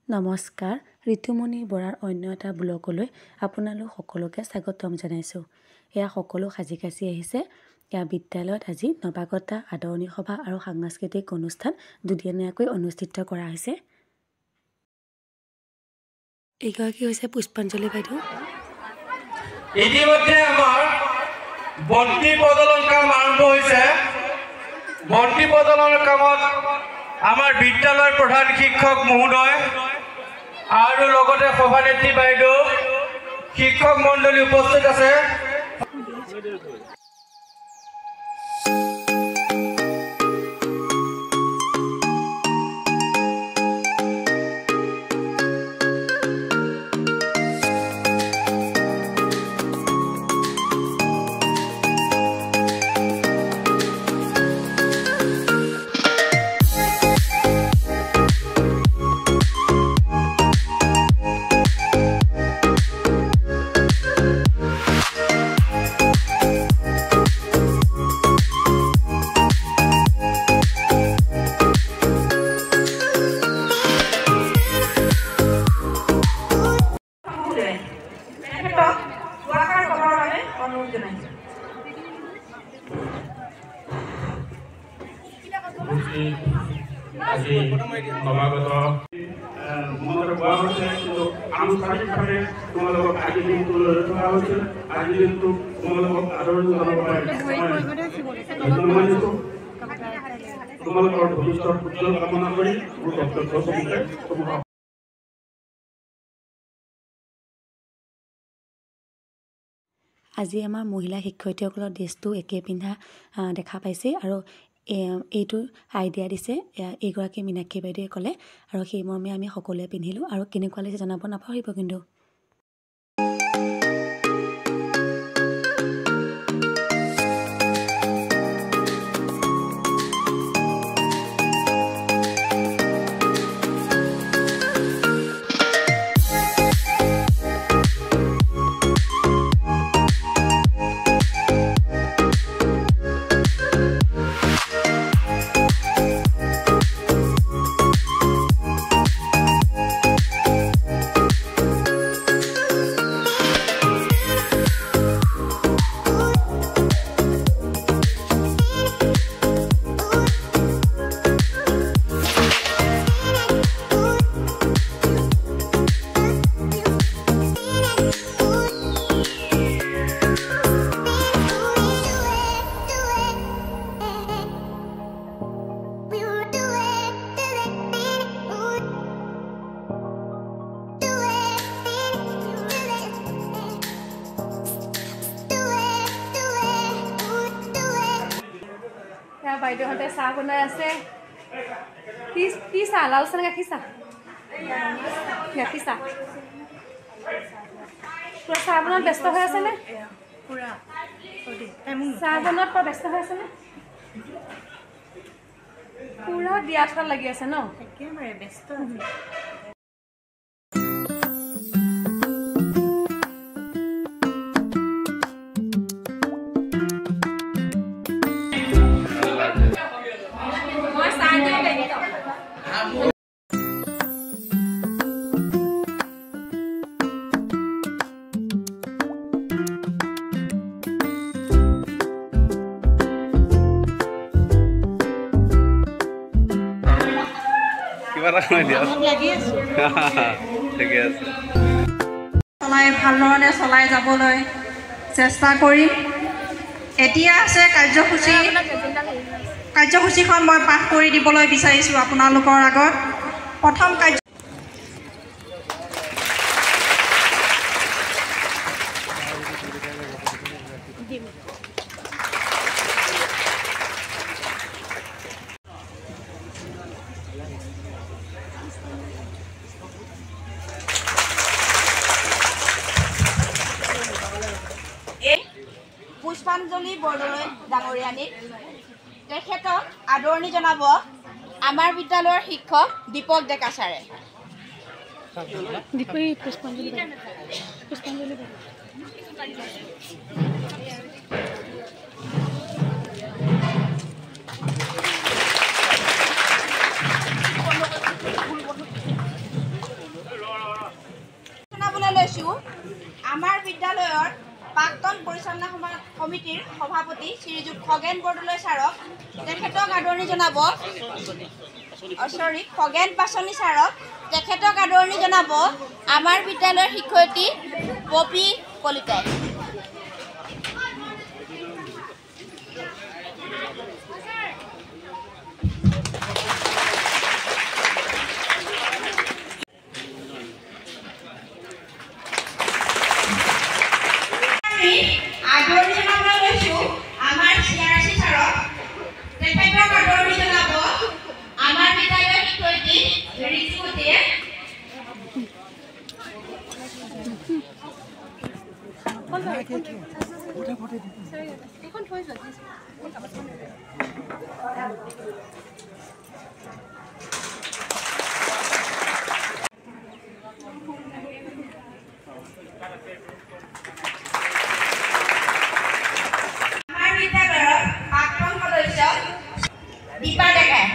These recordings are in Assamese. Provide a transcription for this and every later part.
নমস্কাৰ, ঋতুমণি বৰাৰ অন্য এটা ব্লগলৈ আপোনালোক সকলোকে স্বাগতম জনাইছোঁ। এয়া সকলো সাজি কাচি আহিছে। এয়া বিদ্যালয়ত আজি নৱাগত আদৰণি সভা আৰু সাংস্কৃতিক অনুষ্ঠান দুদিনীয়াকৈ অনুষ্ঠিত কৰা হৈছে। এইগৰাকী হৈছে পুষ্পাঞ্জলি বাইদেউ। ইতিমধ্যে আমাৰ বন্তি প্ৰজ্বলন কাম আৰম্ভ হৈছে। বন্তি প্ৰজ্বলন কামত আমাৰ বিদ্যালয়ৰ প্ৰধান শিক্ষক মহোদয় আৰু লগতে সভানেত্ৰী বাইদেউ শিক্ষক মণ্ডলী উপস্থিত আছে। আজি নৱাগত মনত কোৱা হৈছে, কিন্তু আনুষ্ঠানিকভাৱে তোমালোকক আজি দিনটো লৈ থকা হৈছে। আজি দিনটো তোমালোকক আদৰণি জনাব পাৰে তোমালোকৰ ভৱিষ্যত উজ্জ্বল কামনা কৰি মোৰ বক্তব্য চমুকে আজি আমাৰ মহিলা শিক্ষয়িত্ৰীসকলৰ ড্ৰেছটো একে পিন্ধা দেখা পাইছে আৰু এইটো আইডিয়া দিছে এইগৰাকী মীনাক্ষী বাইদেৱে ক'লে আৰু সেই মৰ্মে আমি সকলোৱে পিন্ধিলোঁ আৰু কেনেকুৱা লাগিছে জনাব নাপাহৰিব কিন্তু। বাইদেউহঁতে চাহ বনাই আছে। কি চাহ? লাল চাহ নে গাখীৰ চাহ? গাখীৰ চাহ। পুৰা চাহ বনোৱাত ব্যস্ত হৈ আছে নে? চাহ বনোৱাত পুৰা ব্যস্ত হৈ আছে নে? পুৰা দিয়া থা লাগি আছে ন? একেবাৰে ব্যস্ত। ভাল ধৰণে চলাই যাবলৈ চেষ্টা কৰিম। এতিয়া আছে কাৰ্যসূচীখন মই পাঠ কৰি দিবলৈ বিচাৰিছোঁ আপোনালোকৰ আগত। প্ৰথম পুষ্পাঞ্জলি বৰদলৈ ডাঙৰীয়ানীক তেখেতক আদৰণি জনাব আমাৰ বিদ্যালয়ৰ শিক্ষক দীপক ডেকা ছাৰে। লৈছোঁ আমাৰ বিদ্যালয়ৰ প্ৰাক্তন পৰিচালনা সমিতিৰ সভাপতি শ্ৰীযুত খগেন বৰদলৈ ছাৰক তেখেতক আদৰণি জনাব। খগেন পাচনি ছাৰক তেখেতক আদৰণি জনাব আমাৰ বিদ্যালয়ৰ শিক্ষয়িত্ৰী পপি কলিতাই। আদৰণি জনাবলৈ লৈছোঁ আমাৰ চিআৰচি ছাৰক তেখেতক আদৰণি জনাব আমাৰ বিদ্যালয়ৰ শিক্ষয়িত্ৰী ঋতুমতীয়ে। আমাৰ বিদ্যালয়ৰ প্ৰাক্তন সদস্য দীপা ডেকাই।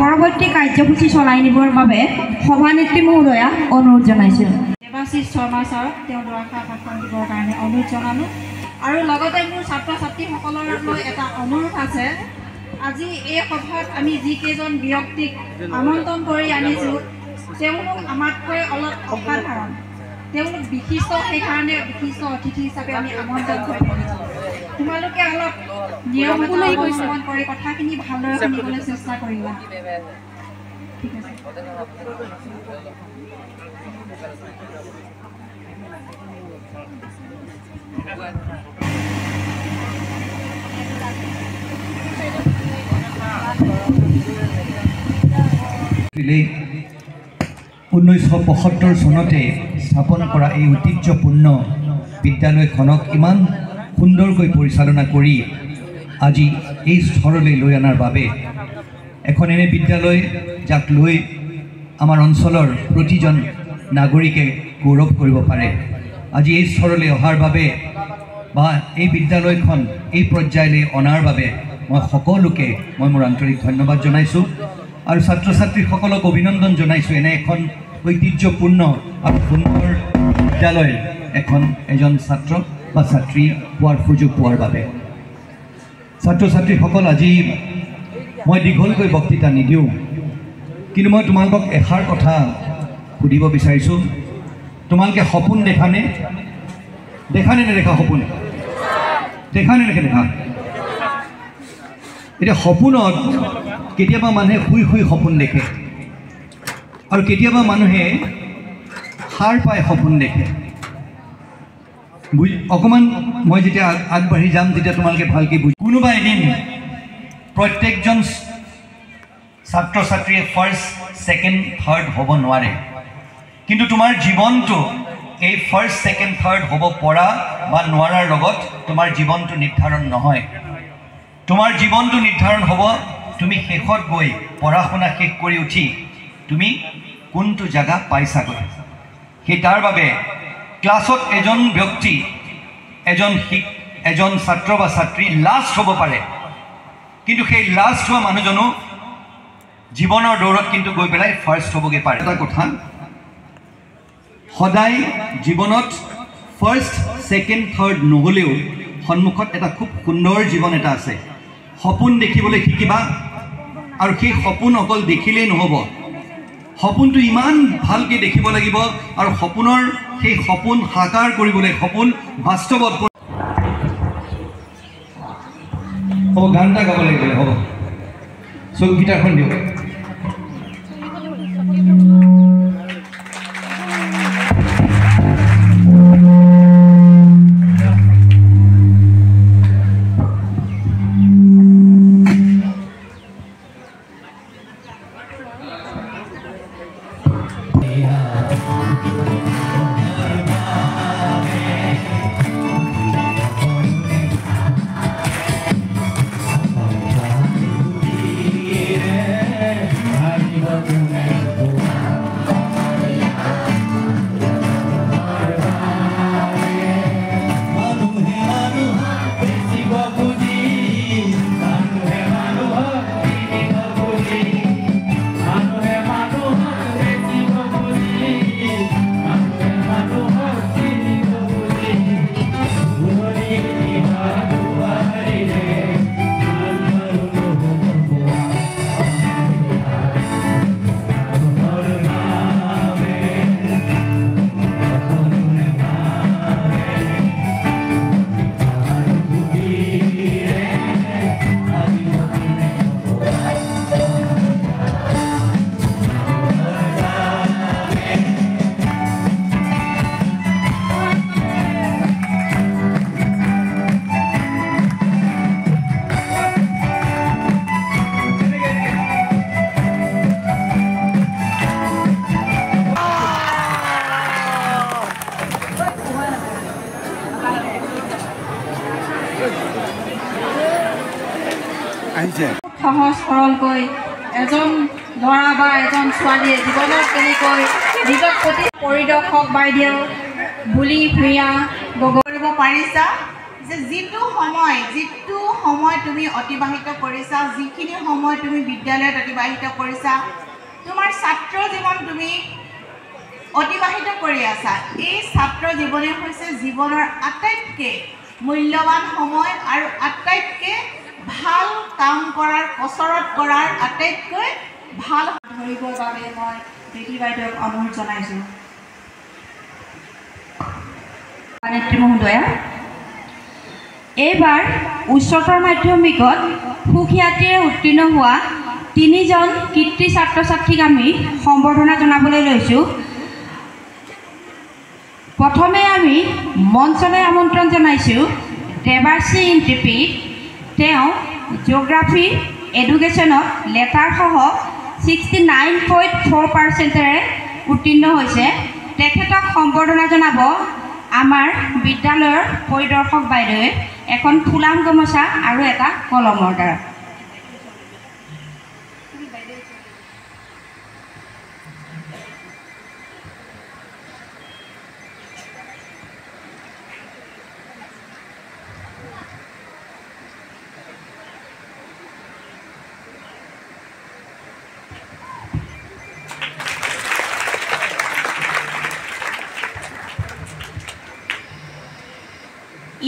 পৰৱৰ্তী কাৰ্যসূচী চলাই নিবৰ বাবে সভানেত্ৰী মহোদয়া অনুৰোধ জনাইছোঁ। দেৱাশীষ শৰ্মা ছাৰক তেওঁ দুআষাৰ ভাষণ দিবৰ কাৰণে অনুৰোধ জনালোঁ। আৰু লগতে মোৰ ছাত্ৰ ছাত্ৰীসকললৈ এটা অনুৰোধ আছে। আজি এই সভাত আমি যিকেইজন ব্যক্তিক আমন্ত্ৰণ কৰি আনিছোঁ তেওঁলোক আমাতকৈ অলপ অসাধাৰণ, তেওঁলোক বিশিষ্ট, সেইকাৰণে বিশিষ্ট অতিথি হিচাপে আমি আমন্ত্ৰণ কৰি আনিছোঁ। তোমালোকে অলপ নিয়মতা অৱলম্বন কৰি কথাখিনি ভালদৰে শুনিবলৈ চেষ্টা কৰিবা। ঠিক আছে। দিলেই 1975 চনতে স্থাপন কৰা এই ঐতিহ্যপূৰ্ণ বিদ্যালয়খনক ইমান সুন্দৰকৈ পৰিচালনা কৰি আজি এই স্তৰলৈ লৈ অনাৰ বাবে এখন এনে বিদ্যালয় যাক লৈ আমাৰ অঞ্চলৰ প্ৰতিজন নাগৰিকে গৌৰৱ কৰিব পাৰে। আজি এই স্তৰলৈ অহাৰ বাবে বা এই বিদ্যালয়খন এই পৰ্যায়লৈ অনাৰ বাবে মই সকলোকে মোৰ আন্তৰিক ধন্যবাদ জনাইছোঁ আৰু ছাত্ৰ ছাত্ৰীসকলক অভিনন্দন জনাইছোঁ। এনে এখন ঐতিহ্যপূৰ্ণ আৰু সুন্দৰ বিদ্যালয় এজন ছাত্ৰ বা ছাত্ৰী হোৱাৰ সুযোগ পোৱাৰ বাবে ছাত্ৰ ছাত্ৰীসকল আজি মই দীঘলকৈ বক্তৃতা নিদিওঁ কিন্তু মই তোমালোকক এষাৰ কথা সুধিব বিচাৰিছোঁ তোমালোকে সপোন দেখানে নেদেখা সপোন দেখা নে নেদেখা এতিয়া সপোনত কেতিয়াবা মানুহে শুই শুই সপোন দেখে আৰু কেতিয়াবা মানুহে সাৰ পায় সপোন দেখে অকণমান মই যেতিয়া আগবাঢ়ি যাম তেতিয়া তোমালোকে ভালকৈ কোনোবা এদিন প্ৰত্যেকজন ছাত্ৰ ছাত্ৰীয়ে ফাৰ্ষ্ট ছেকেণ্ড থাৰ্ড হ'ব নোৱাৰে কিন্তু তোমাৰ জীৱনটো এই ফাৰ্ষ্ট ছেকেণ্ড থাৰ্ড হ'ব পৰা বা নোৱাৰাৰ লগত তোমাৰ জীৱনটো নিৰ্ধাৰণ নহয় তোমাৰ জীৱনটো নিৰ্ধাৰণ হ'ব তুমি শেষত গৈ পঢ়া শুনা শেষ কৰি উঠি তুমি কোনটো জায়গা পাইছাগৈ সেই তাৰ বাবে ক্লাছত এজন ব্যক্তি এজন ছাত্ৰ বা ছাত্ৰী লাষ্ট হ'ব পাৰে কিন্তু সেই লাষ্ট হোৱা মানুহজনো জীৱনৰ দৌৰত কিন্তু গৈ পেলাই ফাৰ্ষ্ট হ'বগৈ পাৰে এটা কথা সদায় জীৱনত ফাৰ্ষ্ট ছেকেণ্ড থাৰ্ড নহ'লেও সন্মুখত এটা খুব সুন্দৰ জীৱন এটা আছে সপোন দেখিবলৈ শিকিবা আৰু সেই সপোন অকল দেখিলেই নহ'ব সপোনটো ইমান ভালকৈ দেখিব লাগিব আৰু সপোনৰ সেই সপোন সাকাৰ কৰিবলৈ সপোন বাস্তৱত হ'ব গান এটা গাব লাগিব হ'ব চব গীটাৰখন দিয়ক সহজ সৰলকৈ এজন ল'ৰা বা এজন ছোৱালীয়ে জীৱনত কেনেকৈ নিজক প্ৰতি পৰিদৰ্শক বাইদেউ বুলি ভূঞা কৰিব পাৰিছা যে যিটো সময় তুমি অতিবাহিত কৰিছা যিখিনি সময় তুমি বিদ্যালয়ত অতিবাহিত কৰিছা তোমাৰ ছাত্ৰ জীৱন তুমি অতিবাহিত কৰি আছা এই ছাত্ৰ জীৱনে হৈছে জীৱনৰ আটাইতকৈ মূল্যৱান সময় আৰু আটাইতকৈ ভাল কাম কৰাৰ কচৰত কৰাৰ আটাইতকৈ ভাল ধৰিবৰ বাবে মই প্ৰীতি বাইদেউক অনুৰোধ জনাইছোঁ নেত্ৰী মহোদয়া এইবাৰ উচ্চতৰ মাধ্যমিকত সুখ্যাতিৰে উত্তীৰ্ণ হোৱা 3জন কৃতি ছাত্ৰ ছাত্ৰীক আমি সম্বৰ্ধনা জনাবলৈ লৈছোঁ প্ৰথমে আমি মঞ্চলৈ আমন্ত্ৰণ জনাইছোঁ দেৱাশ্ৰী ইন্দ্ৰপীঠ তেওঁ জিঅ'গ্ৰাফি এডুকেশ্যনত লেটাৰসহ 69.4%ৰে উত্তীৰ্ণ হৈছে তেখেতক সম্বৰ্ধনা জনাব আমাৰ বিদ্যালয়ৰ পৰিদৰ্শক বাইদেৱে এখন ফুলাম গামোচা আৰু এটা কলমৰ দ্বাৰা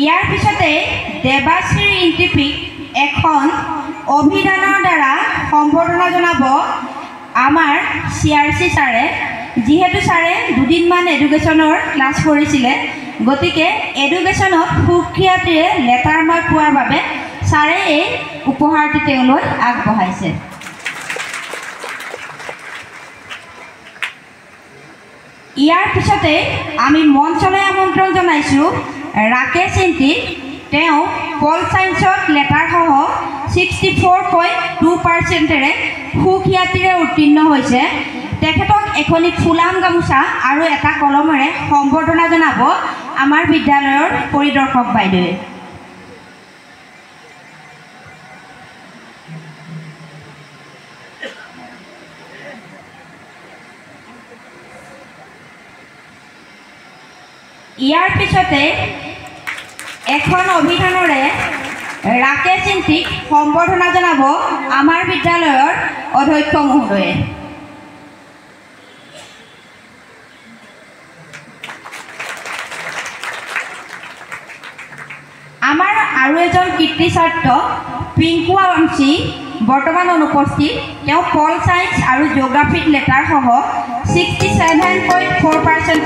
ইয়াৰ পিছতে দেৱাশ্ৰী ইণ্টিফিক এখন অভিধানৰ দ্বাৰা সম্বৰ্ধনা জনাব আমাৰ CRC ছাৰে। যিহেতু ছাৰে দুদিনমান এডুকেশ্যনৰ ক্লাছ কৰিছিলে, গতিকে এডুকেশ্যনত সুখ্যাতিৰে লেটাৰ মাৰ্ক পোৱাৰ বাবে ছাৰে এই উপহাৰটি তেওঁলৈ আগবঢ়াইছে। ইয়াৰ পিছতে আমি মঞ্চলৈ আমন্ত্ৰণ জনাইছোঁ ৰাকেশ ইণ্টিক। তেওঁ পল ছায়েন্সত লেটাৰসহ 64.2%ৰে সুখ্যাতিৰে উত্তীৰ্ণ হৈছে। তেখেতক এখনি ফুলাম গামোচা আৰু এটা কলমেৰে সম্বৰ্ধনা জনাব আমাৰ বিদ্যালয়ৰ পৰিদৰ্শক বাইদেৱে। ইয়াৰ পিছতে এখন অভিধানৰে ৰাকেশ ইণ্টিক সম্বৰ্ধনা জনাব আমাৰ বিদ্যালয়ৰ অধ্যক্ষ মহোদয়ে। আমাৰ আৰু এজন কীৰ্তি ছাত্ৰ পিংকু আৱাংশী বৰ্তমান অনুপস্থিত। তেওঁ পল ছায়েন্স আৰু জিঅ'গ্ৰাফিত লেটাৰসহ 67.4%।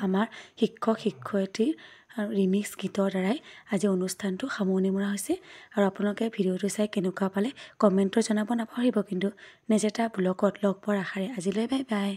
আমাৰ শিক্ষক শিক্ষয়িত্ৰী আৰু ৰিমিক্স গীতৰ দ্বাৰাই আজি অনুষ্ঠানটো সামৰণি মৰা হৈছে। আৰু আপোনালোকে ভিডিঅ'টো চাই কেনেকুৱা পালে কমেণ্টত জনাব নাপাহৰিব। কিন্তু নেক্সট এটা ব্লগত লগ পোৱাৰ আশাৰে আজিলৈ বাই বাই।